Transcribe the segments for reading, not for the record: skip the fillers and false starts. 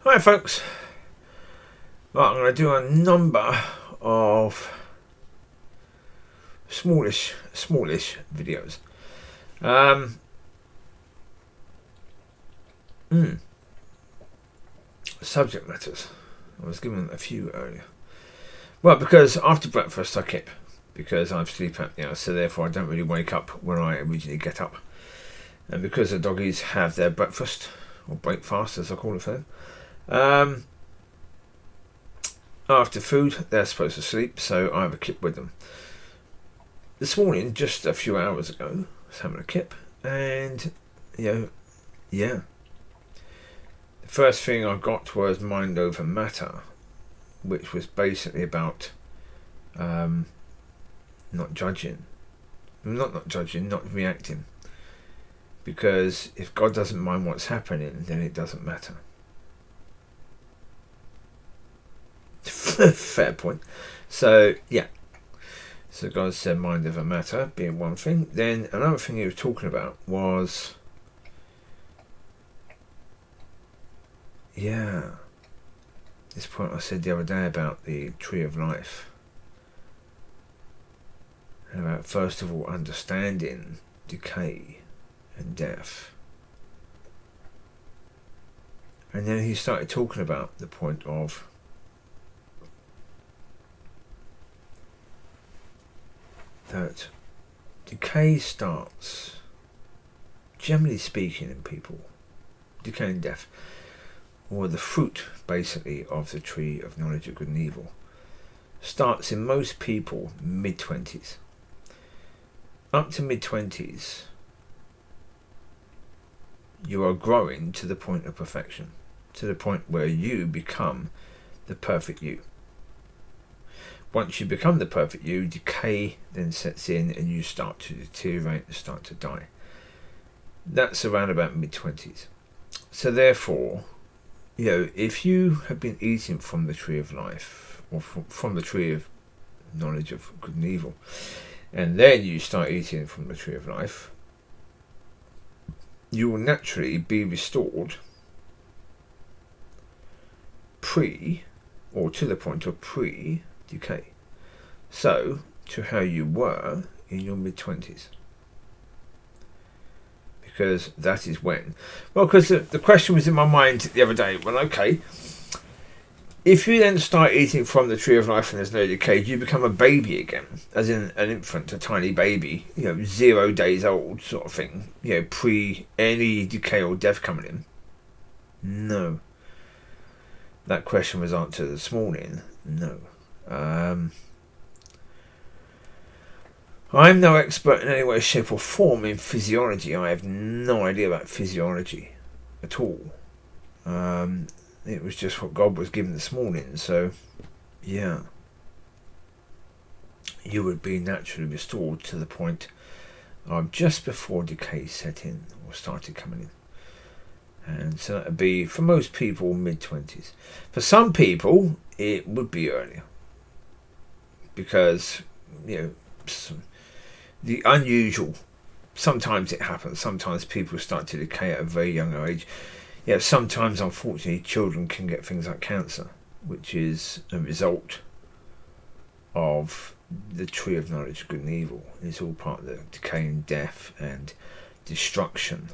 Hi folks, right, I'm going to do a number of smallish videos. Um, Subject matters. I was given a few earlier. Well, because after breakfast I kip, because I have sleep apnea, so therefore I don't really wake up when I originally get up. And because the doggies have their breakfast, or breakfast as I call it for them, after food they're supposed to sleep, so I have a kip with them. This morning, just a few hours ago, I was having a kip, and the first thing I got was Mind Over Matter, which was basically about not judging, not reacting. Because if God doesn't mind what's happening, then it doesn't matter. Fair point. So, yeah. So God said mind over matter being one thing. Then another thing he was talking about was, this point I said the other day about the tree of life. And about, first of all, understanding decay and death. And then he started talking about the point of that decay starts, generally speaking, in people, decay and death, or the fruit basically of the tree of knowledge of good and evil, starts in most people mid-20s. Up to mid-20s, you are growing to the point of perfection, to the point where you become the perfect you. Once you become the perfect you, decay then sets in and you start to deteriorate and start to die. That's around about mid-20s. So therefore, if you have been eating from the tree of life, or from the tree of knowledge of good and evil, and then you start eating from the tree of life, you will naturally be restored or to the point of pre-decay. So, to how you were in your mid-20s. Because that is when. Well, because the question was in my mind the other day, well, okay, if you then start eating from the tree of life and there's no decay, you become a baby again, as in an infant, a tiny baby, 0 days old sort of thing, pre any decay or death coming in. No. That question was answered this morning. No. I'm no expert in any way, shape or form in physiology. I have no idea about physiology at all. It was just what God was given this morning. So, you would be naturally restored to the point of just before decay set in or started coming in. And so that would be, for most people, mid-20s. For some people, it would be earlier. Because, the unusual, sometimes it happens. Sometimes people start to decay at a very young age. Sometimes, unfortunately, children can get things like cancer, which is a result of the tree of knowledge of good and evil. It's all part of the decay and death and destruction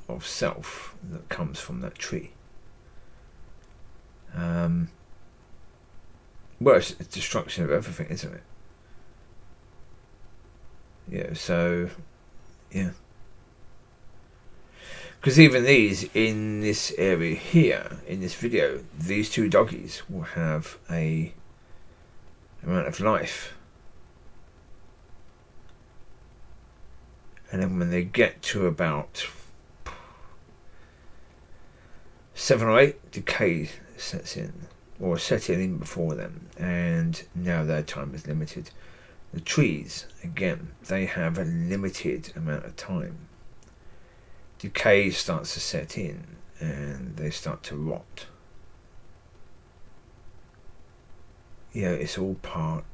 of self that comes from that tree. Well, it's destruction of everything, isn't it? Because even these, in this area here, in this video, these two doggies will have a amount of life. And then when they get to about 7 or 8, decay sets in, or set in before them, and now their time is limited. The trees, again, they have a limited amount of time. Decay starts to set in and they start to rot. It's all part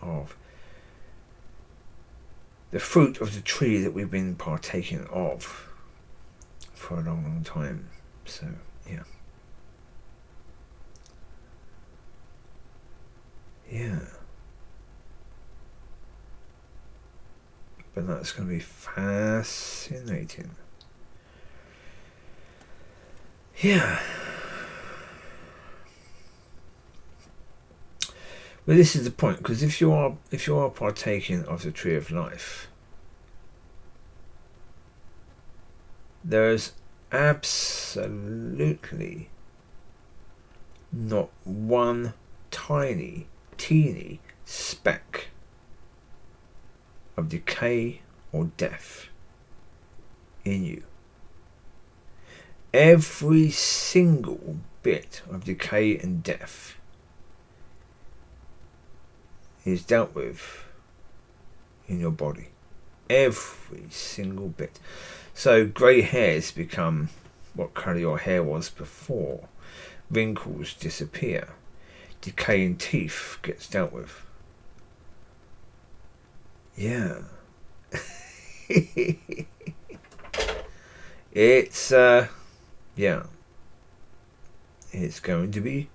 of the fruit of the tree that we've been partaking of for a long, long time. So, Yeah. But that's going to be fascinating. Yeah. Well, this is the point, because if you are partaking of the tree of life, there's absolutely not one teeny speck of decay or death in you. Every single bit of decay and death is dealt with in your body. Every single bit. So grey hairs become what colour your hair was before. Wrinkles disappear. Decaying teeth gets dealt with. Yeah. It's yeah. It's going to be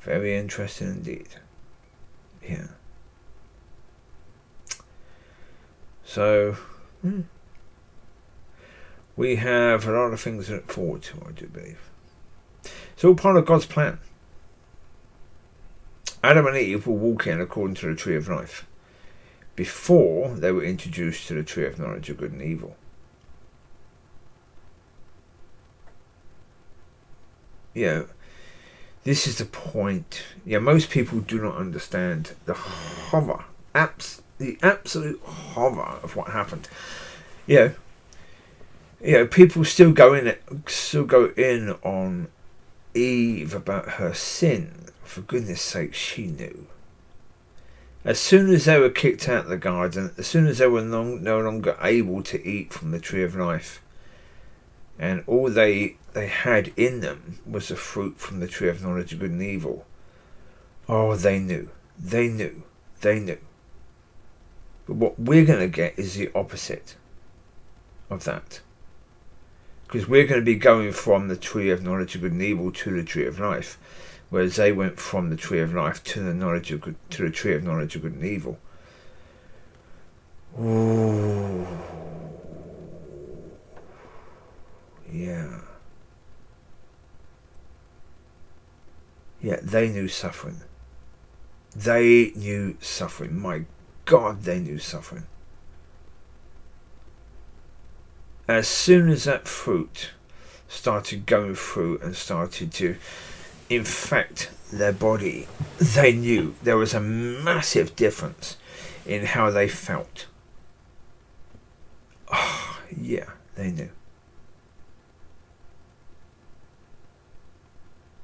very interesting indeed. Yeah. So we have a lot of things to look forward to, I do believe. It's all part of God's plan. Adam and Eve were walking according to the tree of life before they were introduced to the tree of knowledge of good and evil. You know, this is the point. Yeah, most people do not understand the horror, the absolute horror of what happened. You know, people still go in on Eve about her sin. For goodness sake, she knew. As soon as they were kicked out of the garden, as soon as they were no longer able to eat from the tree of life, and all they had in them was the fruit from the tree of knowledge of good and evil. Oh, they knew. But what we're going to get is the opposite of that. Because we're going to be going from the tree of knowledge of good and evil to the tree of life, whereas they went from the tree of life to the tree of knowledge of good and evil. Ooh. Yeah. Yeah, they knew suffering. They knew suffering. My God, they knew suffering. As soon as that fruit started going through and started to infect their body, they knew there was a massive difference in how they felt. Oh, yeah, they knew.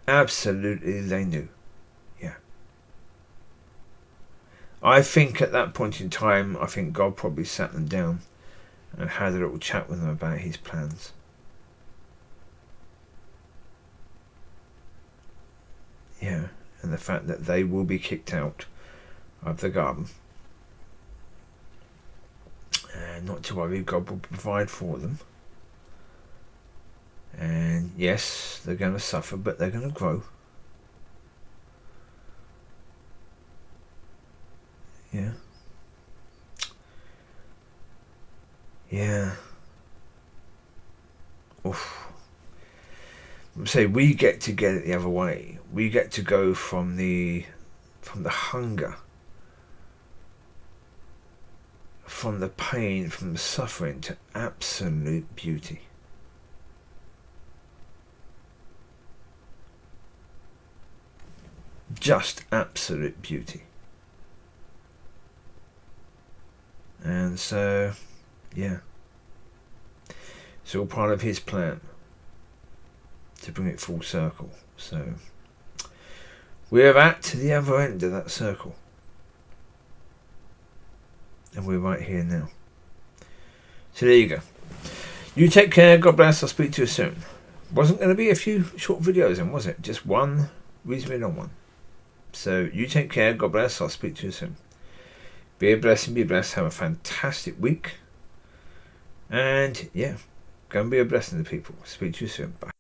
Absolutely, they knew. Yeah. I think at that point in time, I think God probably sat them down and had a little chat with them about his plans. Yeah, and the fact that they will be kicked out of the garden. And not to worry, God will provide for them. And yes, they're going to suffer, but they're going to grow. Yeah. Yeah. Oof. Say we get to get it the other way. We get to go from the hunger, from the pain, from the suffering to absolute beauty. Just absolute beauty. And so, yeah, it's all part of his plan to bring it full circle. So we're at the other end of that circle, and we're right here now. So there you go. You take care. God bless. I'll speak to you soon. Wasn't going to be a few short videos in, was it? Just one reasonably long one. So you take care. God bless. I'll speak to you soon. Be a blessing. Be blessed. Have a fantastic week. And yeah, go and be a blessing to people. Speak to you soon. Bye.